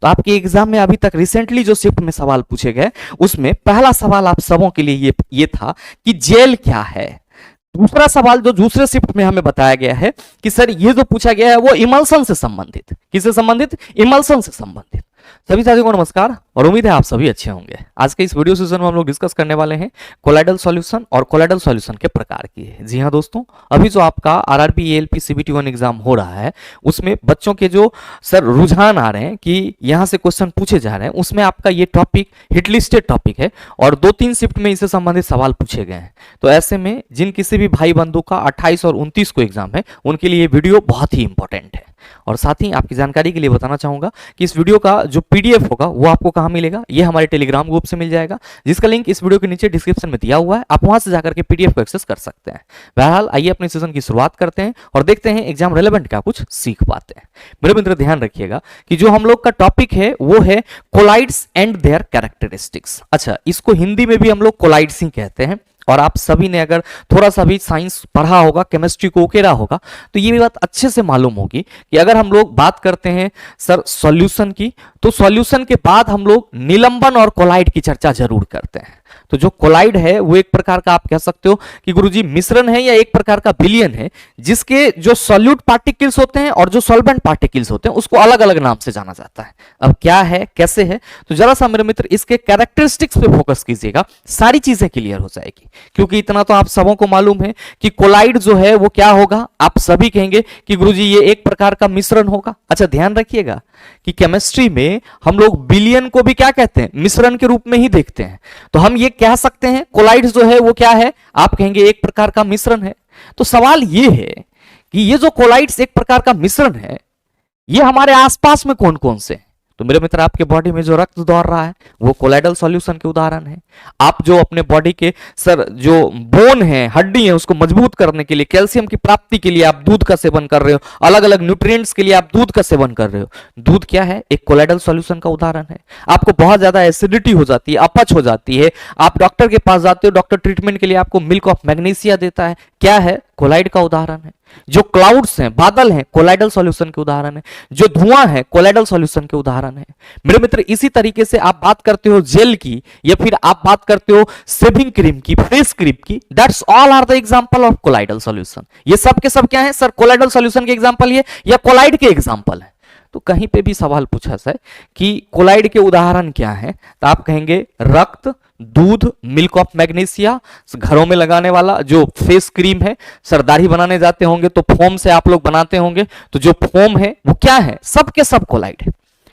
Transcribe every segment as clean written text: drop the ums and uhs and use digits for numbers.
तो आपके एग्जाम में अभी तक रिसेंटली जो शिफ्ट में सवाल पूछे गए उसमें पहला सवाल आप सबों के लिए ये था कि जेल क्या है। दूसरा सवाल जो दूसरे शिफ्ट में हमें बताया गया है कि सर ये जो पूछा गया है वो इमल्सन से संबंधित, किससे संबंधित, इमल्सन से संबंधित। सभी साथियों को नमस्कार और उम्मीद है आप सभी अच्छे होंगे। आज के इस वीडियो सेशन में हम लोग डिस्कस करने वाले हैं कोलाइडल सॉल्यूशन और कोलाइडल सॉल्यूशन के प्रकार की है। जी हाँ दोस्तों, अभी जो आपका आरआरबी एएलपी सीबीटी 1 एग्जाम हो रहा है उसमें बच्चों के जो सर रुझान आ रहे हैं कि यहाँ से क्वेश्चन पूछे जा रहे हैं, उसमें आपका ये टॉपिक हिटलिस्टेड टॉपिक है और 2-3 शिफ्ट में इससे संबंधित सवाल पूछे गए हैं। तो ऐसे में जिन किसी भी भाई बंधु का 28 और 29 को एग्जाम है उनके लिए ये वीडियो बहुत ही इंपॉर्टेंट है। और साथ ही आपकी जानकारी के लिए बताना चाहूंगा कि इस वीडियो का जो पीडीएफ होगा वो आपको कहां मिलेगा, ये हमारे टेलीग्राम ग्रुप से मिल जाएगा, जिसका लिंक इस वीडियो के नीचे डिस्क्रिप्शन में दिया हुआ है। आप वहां से जाकर के पीडीएफ को एक्सेस कर सकते हैं। बहरहाल आइए अपने सेशन की शुरुआत करते हैं और देखते हैं एग्जाम रेलेवेंट क्या कुछ सीख पाते हैं। मेरे मित्र ध्यान रखिएगा कि जो हम लोग का टॉपिक है वो है कोलाइड्स एंड देयर कैरेक्टरिस्टिक्स। अच्छा, इसको हिंदी में भी हम लोग कोलाइड्स ही कहते हैं और आप सभी ने अगर थोड़ा सा भी साइंस पढ़ा होगा, केमिस्ट्री को उकेरा होगा, तो ये भी बात अच्छे से मालूम होगी कि अगर हम लोग बात करते हैं सर सॉल्यूशन की, तो सॉल्यूशन के बाद हम लोग निलंबन और कोलाइड की चर्चा जरूर करते हैं। तो जो कोलाइड है वो एक प्रकार का आप कह सकते हो कि गुरुजी मिश्रण है या एक प्रकार का विलयन है, जिसके जो सॉल्यूट पार्टिकल्स होते हैं और जो सॉल्वेंट पार्टिकल्स होते हैं उसको अलग अलग नाम से जाना जाता है। अब क्या है, कैसे है, तो जरा सा मेरे मित्र इसके कैरेक्टरिस्टिक्स पे फोकस कीजिएगा, सारी चीजें क्लियर हो जाएगी। क्योंकि इतना तो आप सबों को मालूम है कि कोलाइड जो है वो क्या होगा, आप सभी कहेंगे कि गुरुजी ये एक प्रकार का मिश्रण होगा। अच्छा ध्यान रखिएगा कि केमिस्ट्री में हम लोग विलयन को भी क्या कहते हैं, मिश्रण के रूप में ही देखते हैं। तो हम ये कह सकते हैं कोलाइड जो है वो क्या है, आप कहेंगे एक प्रकार का मिश्रण है। तो सवाल ये है कि ये जो कोलाइड्स एक प्रकार का मिश्रण है, ये हमारे आसपास में कौन कौन से हैं? तो मेरे मित्र आपके बॉडी में जो रक्त दौड़ रहा है वो कोलाइडल सॉल्यूशन के उदाहरण है। आप जो अपने बॉडी के सर जो बोन है, हड्डी है, उसको मजबूत करने के लिए, कैल्शियम की प्राप्ति के लिए आप दूध का सेवन कर रहे हो, अलग अलग न्यूट्रिएंट्स के लिए आप दूध का सेवन कर रहे हो। दूध क्या है, एक कोलाइडल सॉल्यूशन का उदाहरण है। आपको बहुत ज्यादा एसिडिटी हो जाती है, अपच हो जाती है, आप डॉक्टर के पास जाते हो, डॉक्टर ट्रीटमेंट के लिए आपको मिल्क ऑफ मैग्नीशिया देता है, क्या है, कोलाइड का उदाहरण है। जो क्लाउड्स हैं, बादल हैं, कोलाइडल सॉल्यूशन के उदाहरण है। जो धुआं है, कोलाइडल सॉल्यूशन के उदाहरण है। मेरे मित्र इसी तरीके से आप बात करते हो जेल की या फिर आप बात करते हो शेविंग क्रीम की, फेस क्रीम की, that's all are the example of colloidal solution. ये सब के सब क्या है सर, कोलाइडल सॉल्यूशन के एग्जांपल ये या कोलाइड के एग्जांपल है। तो कहीं पे भी सवाल पूछा जाए कि कोलाइड के उदाहरण क्या है, तो आप कहेंगे रक्त, दूध, मिल्क ऑफ मैग्नीशिया, घरों में लगाने वाला जो फेस क्रीम है, सर दाढ़ी बनाने जाते होंगे तो फोम से आप लोग बनाते होंगे, तो जो फोम है वो क्या है, सब के सब कोलाइड है।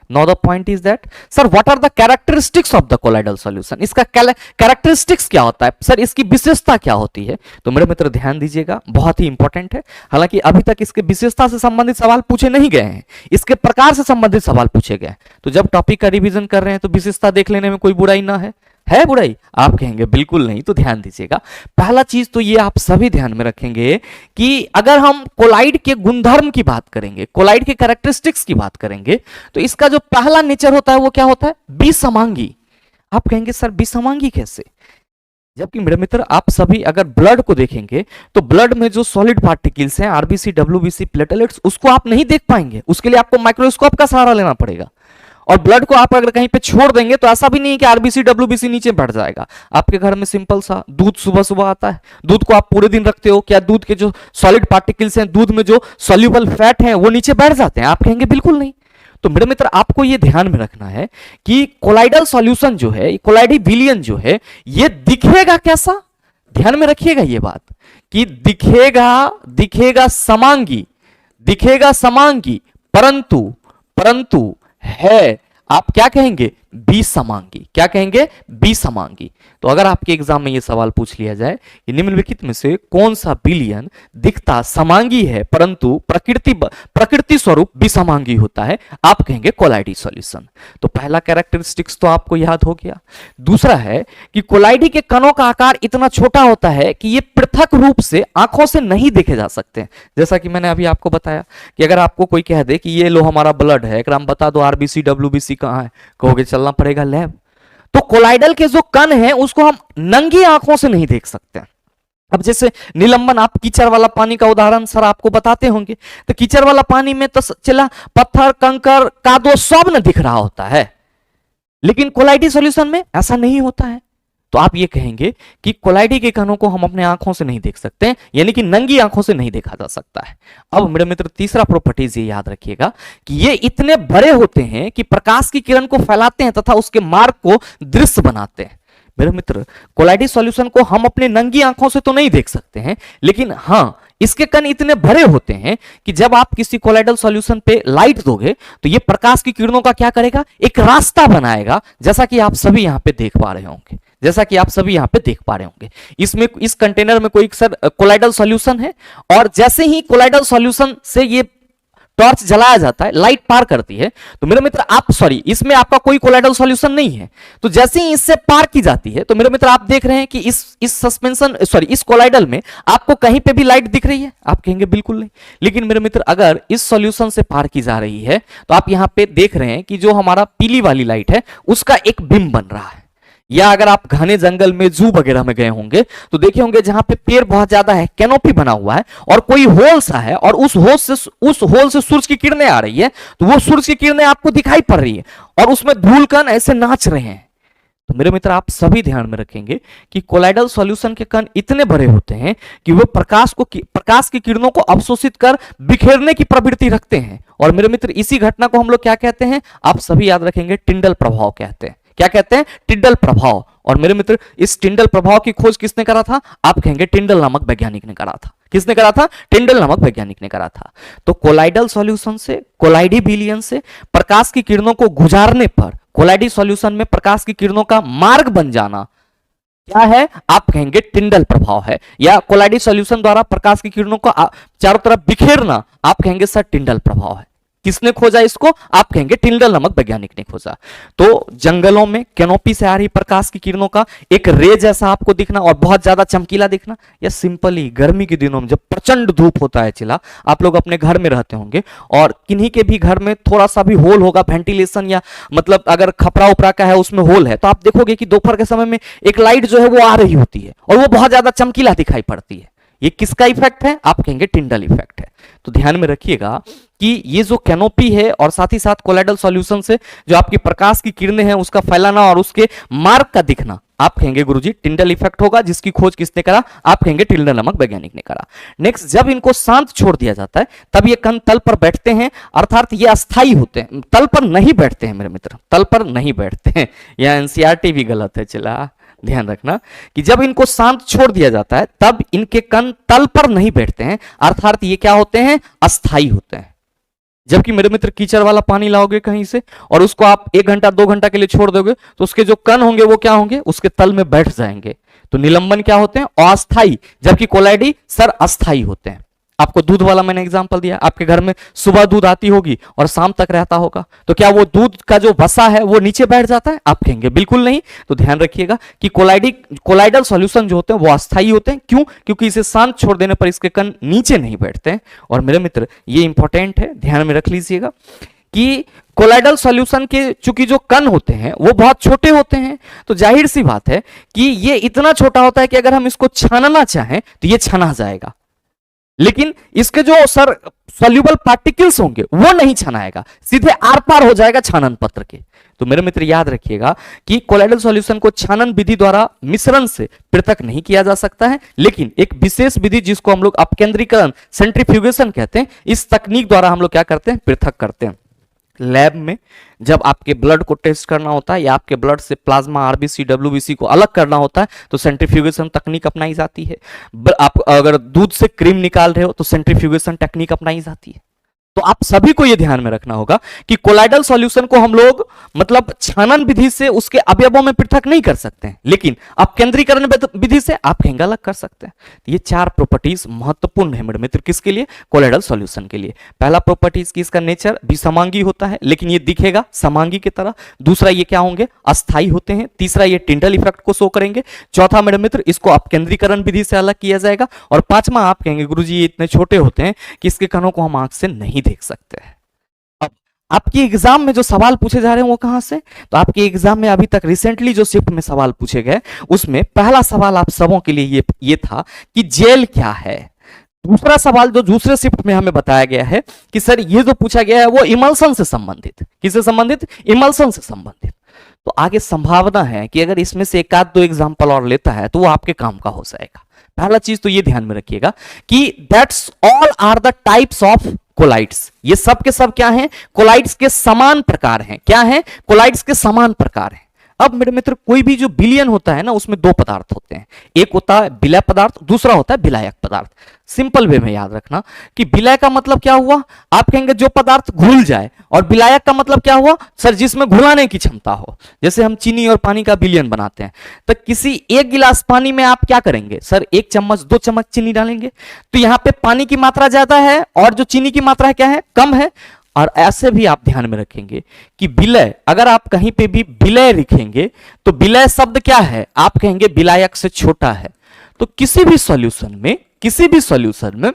Now the point is that sir what are the characteristics of the colloidal solution? इसका कैरेक्टरिस्टिक्स क्या होता है सर, इसकी विशेषता क्या होती है? तो मेरे मित्र ध्यान दीजिएगा, बहुत ही इंपॉर्टेंट है। हालांकि अभी तक इसके विशेषता से संबंधित सवाल पूछे नहीं गए हैं, इसके प्रकार से संबंधित सवाल पूछे गए। तो जब टॉपिक का रिवीजन कर रहे हैं तो विशेषता देख लेने में कोई बुराई ना है बुराई? आप कहेंगे बिल्कुल नहीं। तो ध्यान दीजिएगा, पहला चीज तो ये आप सभी ध्यान में रखेंगे कि अगर हम कोलाइड के गुणधर्म की बात करेंगे, कोलाइड के कैरेक्टरिस्टिक्स की बात करेंगे, तो इसका जो पहला नेचर होता है वो क्या होता है, विसमांगी। आप कहेंगे सर विसमांगी कैसे? जबकि मेरे मित्र आप सभी अगर ब्लड को देखेंगे तो ब्लड में जो सॉलिड पार्टिकल्स हैं, आरबीसी, डब्ल्यूबीसी, प्लेटलेट्स, उसको आप नहीं देख पाएंगे। उसके लिए आपको माइक्रोस्कोप का सहारा लेना पड़ेगा। और ब्लड को आप अगर कहीं पे छोड़ देंगे तो ऐसा भी नहीं है कि आरबीसी डब्ल्यूबीसी नीचे बढ़ जाएगा। आपके घर में सिंपल सा दूध सुबह सुबह आता है, दूध को आप पूरे दिन रखते हो, क्या दूध के जो सॉलिड पार्टिकल्स हैं, दूध में जो सॉल्युबल फैट हैं वो नीचे बैठ जाते हैं? आप कहेंगे बिल्कुल नहीं। तो मेरे मित्र आपको ये ध्यान में रखना है कि कोलाइडल सॉल्यूशन जो है, कोलाइडी विलयन जो है, ये दिखेगा कैसा? ध्यान में रखिएगा ये बात कि दिखेगा समांगी, परंतु है, आप क्या कहेंगे, विसमांगी। क्या कहेंगे, विसमांगी। तो अगर आपके एग्जाम में यह सवाल पूछ लिया जाए कि निम्नलिखित में से कौन सा विलयन दिखता समांगी है परंतु प्रकृति स्वरूप विसमांगी होता है, आप कहेंगे कोलाइडी सॉल्यूशन। तो पहला कैरेक्टरिस्टिक्स तो आपको याद हो गया। दूसरा है कि कोलाइडी के कणों का आकार इतना छोटा होता है कि ये पृथक रूप से आंखों से नहीं देखे जा सकते। जैसा कि मैंने अभी आपको बताया कि अगर आपको कोई कह दे कि ये लो हमारा ब्लड है, एक बता दो आरबीसी डब्ल्यूबीसी कहां है, कहोगे चलना पड़ेगा लैब। तो कोलाइडल के जो कण हैं उसको हम नंगी आंखों से नहीं देख सकते। अब जैसे निलंबन, आप कीचड़ वाला पानी का उदाहरण सर आपको बताते होंगे, तो कीचड़ वाला पानी में तो चला पत्थर कंकर कादो सब न दिख रहा होता है, लेकिन कोलाइडी सॉल्यूशन में ऐसा नहीं होता है। तो आप ये कहेंगे कि कोलाइडी के कणों को हम अपने आंखों से नहीं देख सकते, यानी कि नंगी आंखों से नहीं देखा जा सकता है। अब मेरे मित्र तीसरा प्रॉपर्टीज ये याद रखिएगा कि ये इतने बड़े होते हैं कि प्रकाश की किरण को फैलाते हैं तथा उसके मार्ग को दृश्य बनाते हैं। मेरे मित्र कोलाइडी सॉल्यूशन को हम अपने नंगी आंखों से तो नहीं देख सकते हैं, लेकिन हाँ इसके कण इतने बड़े होते हैं कि जब आप किसी कोलाइडल सॉल्यूशन पे लाइट दोगे तो ये प्रकाश की किरणों का क्या करेगा, एक रास्ता बनाएगा, जैसा कि आप सभी यहां पे देख पा रहे होंगे, जैसा कि आप सभी यहां पे देख पा रहे होंगे। इसमें इस कंटेनर में कोई सर कोलाइडल सॉल्यूशन है, और जैसे ही कोलाइडल सॉल्यूशन से ये टॉर्च जलाया जाता है, लाइट पार करती है, तो मेरे मित्र आप इसमें आपका कोई कोलाइडल सॉल्यूशन नहीं है, तो जैसे ही इससे पार की जाती है तो मेरे मित्र आप देख रहे हैं कि इस सस्पेंशन इस कोलाइडल में आपको कहीं पे भी लाइट दिख रही है? आप कहेंगे बिल्कुल नहीं। लेकिन मेरे मित्र अगर इस सॉल्यूशन से पार की जा रही है तो आप यहां पे देख रहे हैं कि जो हमारा पीली वाली लाइट है उसका एक बिंब बन रहा है। या अगर आप घने जंगल में जू वगैरह में गए होंगे तो देखे होंगे जहां पे पेड़ बहुत ज्यादा है, कैनोपी बना हुआ है और कोई होल सा है और उस होल से सूरज की किरणें आ रही है, तो वो सूरज की किरणें आपको दिखाई पड़ रही है और उसमें धूल कण ऐसे नाच रहे हैं। तो मेरे मित्र आप सभी ध्यान में रखेंगे कि कोलाइडल सॉल्यूशन के कण इतने बड़े होते हैं कि वो प्रकाश की किरणों को अवशोषित कर बिखेरने की प्रवृत्ति रखते हैं। और मेरे मित्र इसी घटना को हम लोग क्या कहते हैं, आप सभी याद रखेंगे, टिंडल प्रभाव कहते हैं। क्या कहते हैं? टिंडल प्रभाव। और मेरे मित्र इस टिंडल प्रभाव की खोज किसने करा था? आप कहेंगे टिंडल नामक वैज्ञानिक ने करा था। किसने करा था? टिंडल नामक वैज्ञानिक ने करा था। तो कोलाइडल सॉल्यूशन से, कोलाइडी विलयन से प्रकाश की किरणों को गुजारने पर कोलाइडी सॉल्यूशन में प्रकाश की किरणों का मार्ग बन जाना क्या है? आप कहेंगे टिंडल प्रभाव है। या कोलाइडी सॉल्यूशन द्वारा प्रकाश की किरणों को चारों तरफ बिखेरना, आप कहेंगे सर टिंडल प्रभाव है। किसने खोजा इसको? आप कहेंगे टिंडल नामक वैज्ञानिक ने खोजा। तो जंगलों में कैनोपी से आ रही प्रकाश की किरणों का एक रे जैसा आपको दिखना और बहुत ज्यादा चमकीला दिखना, या सिंपली गर्मी के दिनों में जब प्रचंड धूप होता है, चिला आप लोग अपने घर में रहते होंगे और किन्हीं के भी घर में थोड़ा सा भी होल होगा, वेंटिलेशन या मतलब अगर खपरा उपरा का है उसमें होल है, तो आप देखोगे कि दोपहर के समय में एक लाइट जो है वो आ रही होती है और वो बहुत ज्यादा चमकीला दिखाई पड़ती है। ये किसका इफेक्ट है? आप कहेंगे टिंडल इफेक्ट है। तो ध्यान में रखिएगा कि ये जो कैनोपी है और साथ ही साथ कोलाइडल सॉल्यूशन से जो आपकी प्रकाश की किरणें हैं उसका फैलाना और उसके मार्ग का दिखना, आप कहेंगे गुरुजी टिंडल इफेक्ट होगा, जिसकी खोज किसने करा? आप कहेंगे टिंडल नामक वैज्ञानिक ने करा। नेक्स्ट, जब इनको शांत छोड़ दिया जाता है तब ये कण तल पर बैठते हैं, अर्थात ये अस्थायी होते हैं, तल पर नहीं बैठते हैं मेरे मित्र, तल पर नहीं बैठते हैं। यह एनसीईआरटी भी गलत है, चला ध्यान रखना कि जब इनको शांत छोड़ दिया जाता है तब इनके कण तल पर नहीं बैठते हैं, अर्थात ये क्या होते हैं? अस्थायी होते हैं। जबकि मेरे मित्र कीचड़ वाला पानी लाओगे कहीं से और उसको आप 1 घंटा 2 घंटा के लिए छोड़ दोगे तो उसके जो कण होंगे वो क्या होंगे? उसके तल में बैठ जाएंगे। तो निलंबन क्या होते हैं? अस्थायी, जबकि कोलाइडी सर अस्थायी होते हैं। आपको दूध वाला मैंने एग्जांपल दिया, आपके घर में सुबह दूध आती होगी और शाम तक रहता होगा, तो क्या वो दूध का जो वसा है वो नीचे बैठ जाता है? आप कहेंगे बिल्कुल नहीं। तो ध्यान रखिएगा कि कोलाइडल सॉल्यूशन जो होते हैं वो अस्थायी होते हैं। क्यों? क्योंकि इसे शांत छोड़ देने पर इसके कण नीचे नहीं बैठते हैं। और मेरे मित्र ये इंपॉर्टेंट है, ध्यान में रख लीजिएगा कि कोलाइडल सॉल्यूशन के चूंकि जो कण होते हैं वो बहुत छोटे होते हैं, तो जाहिर सी बात है कि ये इतना छोटा होता है कि अगर हम इसको छानना चाहें तो ये छना जाएगा, लेकिन इसके जो सर सॉल्युबल पार्टिकल्स होंगे वो नहीं छनाएगा, सीधे आर पार हो जाएगा छानन पत्र के। तो मेरे मित्र याद रखिएगा कि कोलाइडल सॉल्यूशन को छानन विधि द्वारा मिश्रण से पृथक नहीं किया जा सकता है, लेकिन एक विशेष विधि जिसको हम लोग अपकेंद्रीकरण सेंट्रीफ्यूगेशन कहते हैं, इस तकनीक द्वारा हम लोग क्या करते हैं? पृथक करते हैं। लैब में जब आपके ब्लड को टेस्ट करना होता है या आपके ब्लड से प्लाज्मा, आरबीसी, डब्ल्यूबीसी को अलग करना होता है तो सेंट्रीफ्यूगेशन तकनीक अपनाई जाती है। आप अगर दूध से क्रीम निकाल रहे हो तो सेंट्रीफ्यूगेशन टेक्निक अपनाई जाती है। तो आप सभी को यह ध्यान में रखना होगा कि कोलाइडल सॉल्यूशन को हम लोग मतलब छानन विधि से उसके अवयवों में पृथक नहीं कर सकते हैं, लेकिन अपकेंद्रीकरण विधि से आप कहेंगे अलग कर सकते हैं। तो ये 4 प्रॉपर्टीज महत्वपूर्ण है मेरे मित्र, किसके लिए? कोलाइडल सॉल्यूशन के लिए। पहला प्रॉपर्टीज की इसका नेचर विसमांगी होता है, लेकिन ये दिखेगा समांगी की तरह। दूसरा, ये क्या होंगे? अस्थायी होते हैं। तीसरा, ये टिंडल इफेक्ट को शो करेंगे। चौथा मेरे मित्र, इसको अपकेंद्रीकरण विधि से अलग किया जाएगा। और पांचवा, आप कहेंगे गुरुजी ये इतने छोटे होते हैं कि इसके कणों को हम आंख से नहीं देख सकते हैं। अब आपके एग्जाम में जो सवाल पूछे जा रहे हैं वो कहां से, तो आपके एग्जाम में अभी तक रिसेंटली जो शिफ्ट में सवाल पूछे गए उसमें पहला सवाल आप सबों के लिए ये था कि जेल क्या है। दूसरा सवाल जो दूसरे शिफ्ट में हमें बताया गया है कि सर ये जो पूछा गया है वो इमल्सन से संबंधित, किससे संबंधित, इमल्सन से संबंधित। तो आगे संभावना है कि अगर इसमें से एक आध दो एग्जांपल और लेता है तो वो आपके काम का हो जाएगा। पहला चीज तो ये ध्यान में रखिएगा कि that's all are the types of colloids, ये सब के सब क्या हैं, कोलाइड्स के समान प्रकार हैं। क्या हैं, कोलाइड्स के समान प्रकार हैं। अब मेरे मित्र कोई भी जो विलयन होता है ना उसमें दो पदार्थ होते हैं, एक होता है विलय पदार्थ, दूसरा होता है विलायक पदार्थ। सिंपल वे में याद रखना कि विलय का मतलब क्या हुआ, आप कहेंगे जो पदार्थ घुल जाए, और विलायक का मतलब क्या हुआ, सर जिसमें घुलाने की क्षमता हो। जैसे हम चीनी और पानी का विलयन बनाते हैं तो किसी एक गिलास पानी में आप क्या करेंगे, सर 1 चम्मच 2 चम्मच चीनी डालेंगे, तो यहां पे पानी की मात्रा ज्यादा है और जो चीनी की मात्रा है क्या है, कम है। और ऐसे भी आप ध्यान में रखेंगे कि विलय, अगर आप कहीं पे भी विलय लिखेंगे तो विलय शब्द क्या है, आप कहेंगे विलायक से छोटा है। तो किसी भी सॉल्यूशन में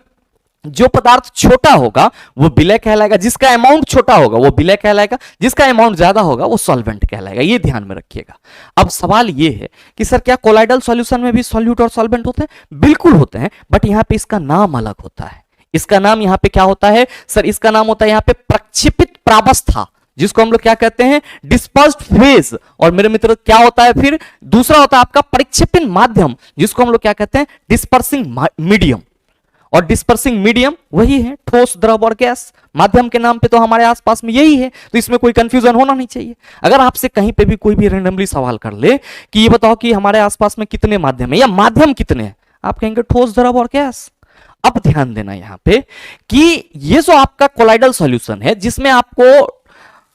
जो पदार्थ छोटा होगा वो विलय कहलाएगा, जिसका अमाउंट छोटा होगा वो विलय कहलाएगा, जिसका अमाउंट ज्यादा होगा वो सॉल्वेंट कहलाएगा। ये ध्यान में रखिएगा। अब सवाल ये है कि सर क्या कोलाइडल सॉल्यूशन में भी सॉल्यूट और सॉल्वेंट होते हैं, बिल्कुल होते हैं, बट यहां पे इसका नाम अलग होता है। इसका नाम यहां पे क्या होता है, सर इसका नाम होता है यहां पे प्रक्षेपित प्रावस्था, जिसको हम लोग क्या कहते हैं, डिस्पर्स्ड फेज। और मेरे मित्र क्या होता है फिर, दूसरा होता है आपका परिक्षेपण माध्यम, जिसको हम लोग क्या कहते हैं, डिस्पर्सिंग मीडियम। और डिस्पर्सिंग मीडियम वही है ठोस, द्रव और गैस। माध्यम के नाम पे तो हमारे आसपास में यही है, तो इसमें कोई कंफ्यूजन होना नहीं चाहिए। अगर आपसे कहीं पे भी कोई भी रैंडमली सवाल कर ले कि ये बताओ कि हमारे आसपास में कितने माध्यम है या माध्यम कितने हैं, आप कहेंगे ठोस, द्रव और गैस। अब ध्यान देना यहां पे कि ये जो आपका कोलाइडल सॉल्यूशन है जिसमें आपको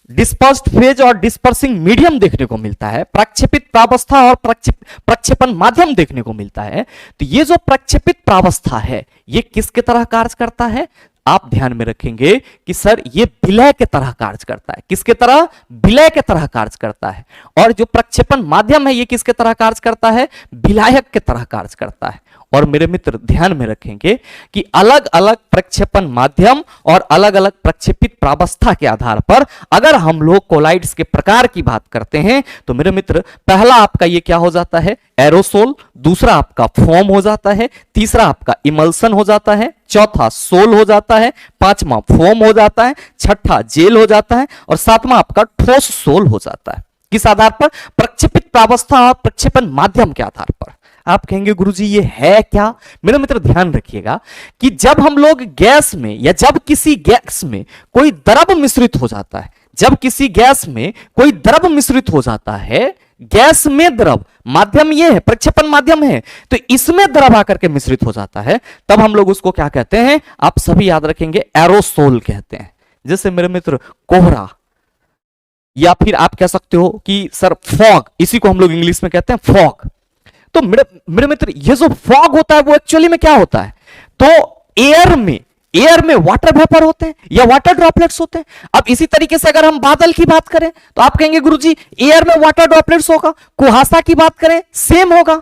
डिस्पर्स्ड फेज और डिस्पर्सिंग मीडियम देखने को मिलता है, प्रक्षेपित प्रावस्था और प्रक्षेपण माध्यम देखने को मिलता है, तो ये जो प्रक्षेपित प्रावस्था है ये किसके तरह कार्य करता है, आप ध्यान में रखेंगे कि सर ये विलय के तरह कार्य करता है। किसके तरह, विलय के तरह कार्य करता है। और जो प्रक्षेपण माध्यम है ये किसके तरह कार्य करता है, विलायक के तरह कार्य करता है। और मेरे मित्र ध्यान में रखेंगे कि अलग अलग प्रक्षेपण माध्यम और अलग अलग प्रक्षेपित प्रावस्था के आधार पर अगर हम लोग कोलाइड्स के प्रकार की बात करते हैं तो मेरे मित्र पहला आपका ये क्या हो जाता है, एरोसोल, दूसरा आपका फोम हो जाता है, तीसरा आपका इमल्सन हो जाता है, चौथा सोल हो जाता है, पांचवा फोम हो जाता है, छठा जेल हो जाता है और सातवां आपका ठोस सोल हो जाता है। किस आधार पर, प्रक्षेपित प्रावस्था और प्रक्षेपण माध्यम के आधार पर। आप कहेंगे गुरुजी ये है क्या, मेरे मित्र ध्यान रखिएगा कि जब हम लोग गैस में या जब किसी गैस में कोई द्रव मिश्रित हो जाता है, जब किसी गैस में कोई द्रव मिश्रित हो जाता है, गैस में द्रव, माध्यम ये है, प्रक्षेपण माध्यम है, तो इसमें द्रव आकर के मिश्रित हो जाता है, तब हम लोग उसको क्या कहते हैं, आप सभी याद रखेंगे, एरोसोल कहते हैं। जैसे मेरे मित्र कोहरा, या फिर आप कह सकते हो कि सर फॉग, इसी को हम लोग इंग्लिश में कहते हैं फॉग। तो मेरे मित्र ये जो फॉग होता है वो एक्चुअली में क्या होता है, तो एयर में वाटर वेपर होते हैं या वाटर ड्रॉपलेट्स होते हैं। अब इसी तरीके से अगर हम बादल की बात करें तो आप कहेंगे गुरुजी एयर में वाटर ड्रॉपलेट्स होगा, कुहासा की बात करें सेम होगा।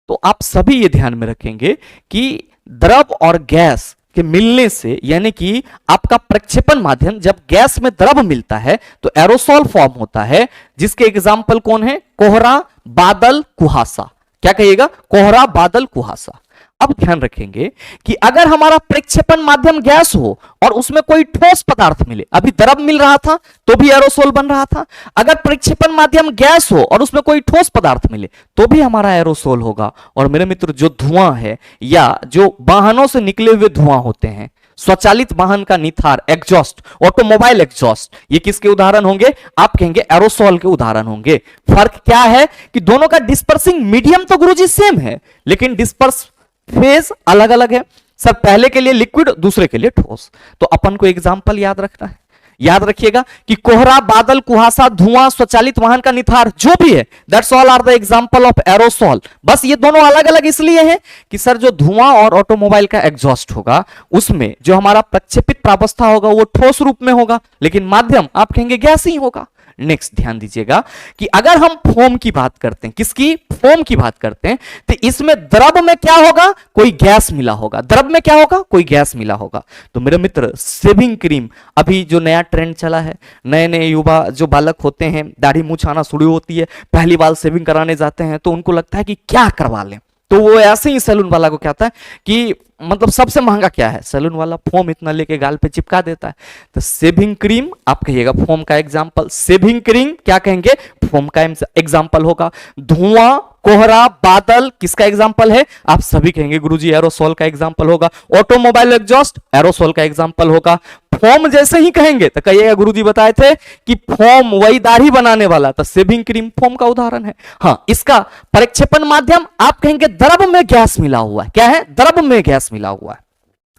तो आप सभी ये ध्यान में रखेंगे कि द्रव और गैस के मिलने से, यानी कि आपका प्रक्षेपण माध्यम जब गैस में द्रव मिलता है तो एरोसोल फॉर्म होता है, जिसके एग्जाम्पल कौन है, कोहरा, बादल, कुहासा। क्या कहिएगा, कोहरा, बादल, कुहासा। अब ध्यान रखेंगे कि अगर हमारा प्रक्षेपण माध्यम गैस हो और उसमें कोई ठोस पदार्थ मिले, अभी द्रव मिल रहा था तो भी एरोसोल बन रहा था, अगर प्रक्षेपण माध्यम गैस हो और उसमें कोई ठोस पदार्थ मिले तो भी हमारा एरोसोल होगा। और मेरे मित्र जो धुआं है या जो वाहनों से निकले हुए धुआं होते हैं, स्वचालित वाहन का निथार, एग्जॉस्ट, ऑटोमोबाइल एग्जॉस्ट, ये किसके उदाहरण होंगे, आप कहेंगे एरोसोल के उदाहरण होंगे। फर्क क्या है कि दोनों का डिस्पर्सिंग मीडियम तो गुरुजी सेम है, लेकिन डिस्पर्स फेज अलग अलग है। सर पहले के लिए लिक्विड, दूसरे के लिए ठोस। तो अपन को एग्जांपल याद रखना है, याद रखिएगा कि कोहरा, बादल, कुहासा, धुआं, स्वचालित वाहन का निथार, जो भी है, that's all are the example of aerosol. बस ये दोनों अलग अलग इसलिए हैं कि सर जो धुआं और ऑटोमोबाइल का एग्जॉस्ट होगा उसमें जो हमारा प्रक्षेपित प्रावस्था होगा वो ठोस रूप में होगा, लेकिन माध्यम आप कहेंगे गैस ही होगा। नेक्स्ट ध्यान दीजिएगा कि अगर हम फोम की बात करते हैं, किसकी, फोम की बात करते हैं, तो इसमें द्रव में क्या होगा, कोई गैस मिला होगा, द्रव में क्या होगा, कोई गैस मिला होगा। तो मेरे मित्र शेविंग क्रीम, अभी जो नया ट्रेंड चला है, नए नए युवा जो बालक होते हैं, दाढ़ी मूंछ आना शुरू होती है, पहली बार शेविंग कराने जाते हैं तो उनको लगता है कि क्या करवा लें, तो वो ऐसे ही सैलून वाला को कहता है कि मतलब सबसे महंगा क्या है, सैलून वाला फोम इतना लेके गाल पे चिपका देता है। तो शेविंग क्रीम आप कहिएगा फोम का एग्जांपल, शेविंग क्रीम क्या कहेंगे, फोम का एग्जांपल होगा। धुआं, कोहरा, बादल किसका एग्जांपल है, आप सभी कहेंगे गुरुजी एरोसोल का एग्जांपल होगा। ऑटोमोबाइल एग्जॉस्ट एरोसोल का एग्जांपल होगा। फोम जैसे ही कहेंगे तो कहिएगा गुरुजी बताए थे कि फोम वही दाढ़ी बनाने वाला, तो शेविंग क्रीम फोम का उदाहरण है। हाँ, इसका प्रक्षेपण माध्यम आप कहेंगे द्रव में गैस मिला हुआ है, क्या है, द्रव में गैस मिला हुआ है।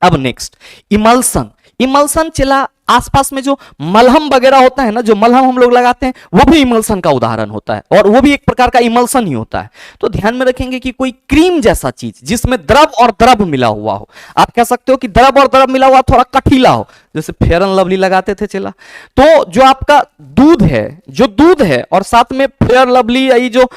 अब नेक्स्ट इमल्सन, इमल्सन चला आसपास में जो मलहम वगैरह होता है ना, जो मलहम हम लोग लगाते हैं वो भी इमल्सन का उदाहरण होता है और वो भी एक प्रकार का इमल्सन ही होता है। तो ध्यान में रखेंगे कि कोई क्रीम जैसा चीज जिसमें द्रव और द्रव मिला हुआ हो, आप कह सकते हो कि द्रव और द्रव मिला हुआ थोड़ा कठिला हो, जैसे फेयर एंड लवली लगाते थे चला, तो जो आपका दूध है, जो दूध है और साथ में फेयर लवली, यही जो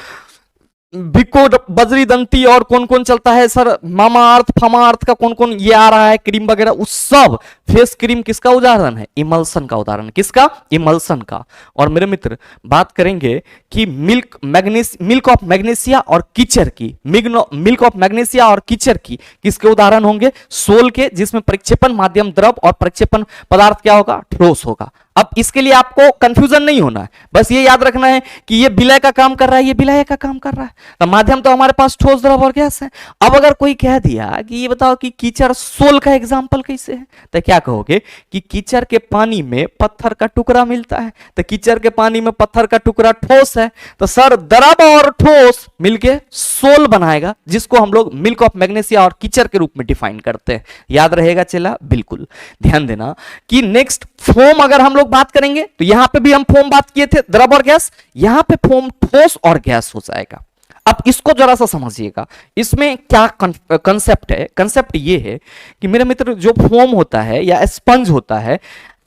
बिको, बजरी दंती और कौन कौन चलता है सर, मामा अर्थ, फामा अर्थ का कौन कौन ये आ रहा है क्रीम वगैरह, उस सब फेस क्रीम किसका उदाहरण है, इमल्सन का उदाहरण, किसका, इमल्सन का। और मेरे मित्र बात करेंगे कि मिल्क ऑफ मैग्नीशिया और कीचड़ की, मिल्क ऑफ मैग्नीशिया और कीचड़ की किसके उदाहरण होंगे, सोल के, जिसमें प्रक्षेपण माध्यम द्रव और प्रक्षेपण पदार्थ क्या होगा, ठोस होगा। अब इसके लिए आपको कंफ्यूजन नहीं होना है, बस ये याद रखना है कि ये विलय का काम कर रहा है, ये विलय का काम कर रहा है, तो माध्यम तो हमारे पास ठोस, द्रव और गैस है। अब अगर कोई कह दिया कि ये बताओ कि कीचड़ सोल का एग्जांपल कैसे है, तो क्या कहोगे कि कीचड़ के पानी में पत्थर का टुकड़ा मिलता है, तो कीचड़ के पानी में पत्थर का टुकड़ा ठोस है, तो सर द्रव और ठोस मिलके सोल बनाएगा, जिसको हम लोग मिल्क ऑफ मैग्नीशिया और कीचड़ के रूप में डिफाइन करते हैं। याद रहेगा चला, बिल्कुल ध्यान देना कि नेक्स्ट फोम अगर हम लोग बात करेंगे तो यहां पे भी हम फोम बात किए थे, द्रव और गैस, यहां पे फोम ठोस और गैस हो जाएगा। अब इसको जरा सा समझिएगा, इसमें क्या कंसेप्ट है, कंसेप्ट ये है कि मेरे मित्र जो फोम होता है या स्पंज होता है,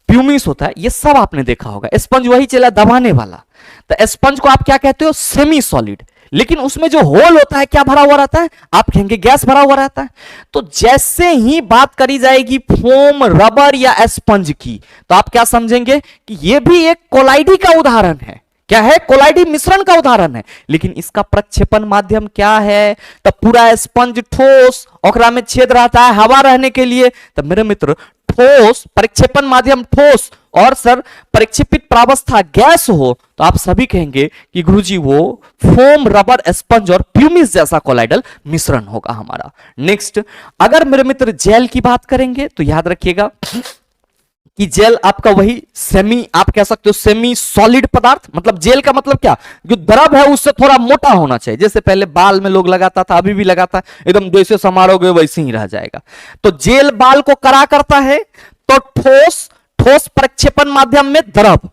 प्यूमिस होता है, ये सब आपने देखा होगा। स्पंज वही चला दबाने वाला, तो स्पंज को आप क्या कहते हो, सेमी सॉलिड, लेकिन उसमें जो होल होता है क्या भरा हुआ रहता है, आप कहेंगे गैस भरा हुआ रहता है। तो जैसे ही बात करी जाएगी फोम, रबर या स्पंज की, तो आप क्या समझेंगे कि यह भी एक कोलाइडी का उदाहरण है, क्या है, कोलाइडी मिश्रण का उदाहरण है। लेकिन इसका प्रक्षेपण माध्यम क्या है, तब पूरा स्पंज ठोस, ओकरा में छेद रहता है हवा रहने के लिए, तब मेरे मित्र ठोस, प्रक्षेपण माध्यम ठोस और सर प्रक्षेपित प्रावस्था गैस हो, तो आप सभी कहेंगे कि गुरुजी वो फोम, रबर, स्पंज और प्यूमिस जैसा कोलाइडल मिश्रण होगा हमारा। नेक्स्ट अगर मेरे मित्र जेल की बात करेंगे तो याद रखिएगा कि जेल आपका वही सेमी, आप कह सकते हो सेमी सॉलिड पदार्थ, मतलब जेल का मतलब क्या, जो द्रव है उससे थोड़ा मोटा होना चाहिए, जैसे पहले बाल में लोग लगाता था, अभी भी लगाता है, एकदम जैसे समारोगे वैसे ही रह जाएगा। तो जेल बाल को कड़ा करता है, तो ठोस, ठोस प्रक्षेपण माध्यम में द्रव,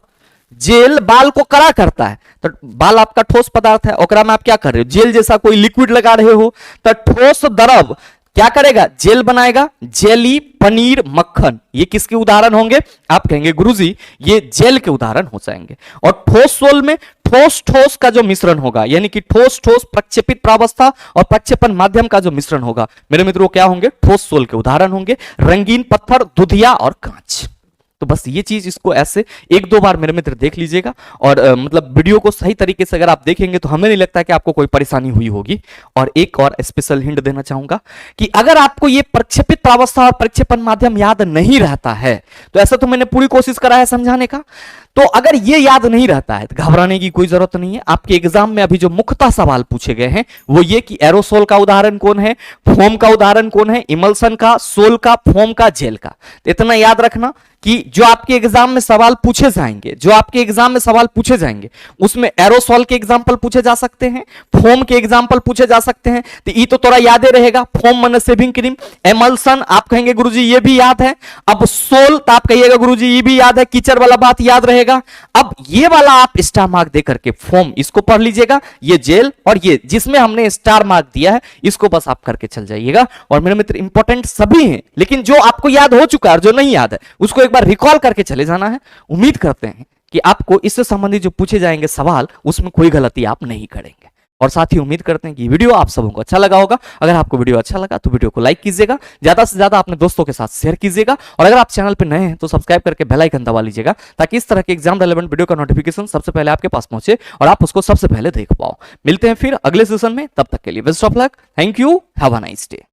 जेल बाल को कड़ा करता है, तो बाल आपका ठोस पदार्थ है, ओकरा में आप क्या कर रहे हो, जेल जैसा कोई लिक्विड लगा रहे हो, तो ठोस द्रव क्या करेगा, जेल बनाएगा, जेली, पनीर, मक्खन, ये किसके उदाहरण होंगे, आप कहेंगे गुरुजी ये जेल के उदाहरण हो जाएंगे। और ठोस सोल में ठोस ठोस का जो मिश्रण होगा, यानी कि ठोस ठोस प्रक्षेपित प्रावस्था और प्रक्षेपण माध्यम का जो मिश्रण होगा, मेरे मित्रों क्या होंगे, ठोस सोल के उदाहरण होंगे। रंगीन पत्थर, दुधिया और कांच। तो बस ये चीज इसको ऐसे एक दो बार मेरे मित्र देख लीजिएगा, और मतलब वीडियो को सही तरीके से अगर आप देखेंगे तो हमें नहीं लगता कि आपको कोई परेशानी हुई होगी। और एक और स्पेशल हिंट देना चाहूंगा कि अगर आपको ये प्रक्षेपित प्रावस्था और प्रक्षेपण माध्यम याद नहीं रहता है, तो ऐसा तो मैंने पूरी कोशिश करा है समझाने का, तो अगर ये याद नहीं रहता है तो घबराने की कोई जरूरत नहीं है। आपके एग्जाम में अभी जो मुख्यतः सवाल पूछे गए हैं वो ये कि एरोसोल का उदाहरण कौन है, फोम का उदाहरण कौन है, इमल्सन का, सोल का, फोम का, जेल का। तो इतना याद रखना कि जो आपके एग्जाम में सवाल पूछे जाएंगे, जो आपके एग्जाम में सवाल पूछे जाएंगे उसमें एरोसोल के एग्जाम्पल पूछे जा सकते हैं, फोम के एग्जाम्पल पूछे जा सकते हैं, तो ये तो थोड़ा याद ही रहेगा। फोम माने शेविंग क्रीम, एमल्सन आप कहेंगे गुरुजी ये भी याद है, अब सोल तो आप कहिएगा गुरुजी ये भी याद है, कीचड़ वाला बात याद रहेगा। अब ये वाला आप स्टार मार्क दे करके फोम इसको पढ़ लीजिएगा, ये जेल और ये जिसमें हमने स्टार मार्क दिया है इसको बस आप करके चल जाइएगा। और मेरे मित्र इंपॉर्टेंट सभी हैं, लेकिन जो आपको याद हो चुका है और जो नहीं याद है उसको एक बार रिकॉल करके चले जाना है। उम्मीद करते हैं कि आपको इससे संबंधित जो पूछे जाएंगे सवाल उसमें कोई गलती आप नहीं करेंगे। और साथ ही उम्मीद करते हैं कि वीडियो आप सबों को अच्छा लगा होगा। अगर आपको वीडियो अच्छा लगा तो वीडियो को लाइक कीजिएगा, ज्यादा से ज्यादा अपने दोस्तों के साथ शेयर कीजिएगा, और अगर आप चैनल पर नए हैं तो सब्सक्राइब करके बेल आइकन दबा लीजिएगा, ताकि इस तरह के एग्जाम रेलेवेंट वीडियो का नोटिफिकेशन सबसे पहले आपके पास पहुंचे और आप उसको सबसे पहले देख पाओ। मिलते हैं फिर अगले सेशन में, तब तक के लिए best of luck, thank you, have a nice day.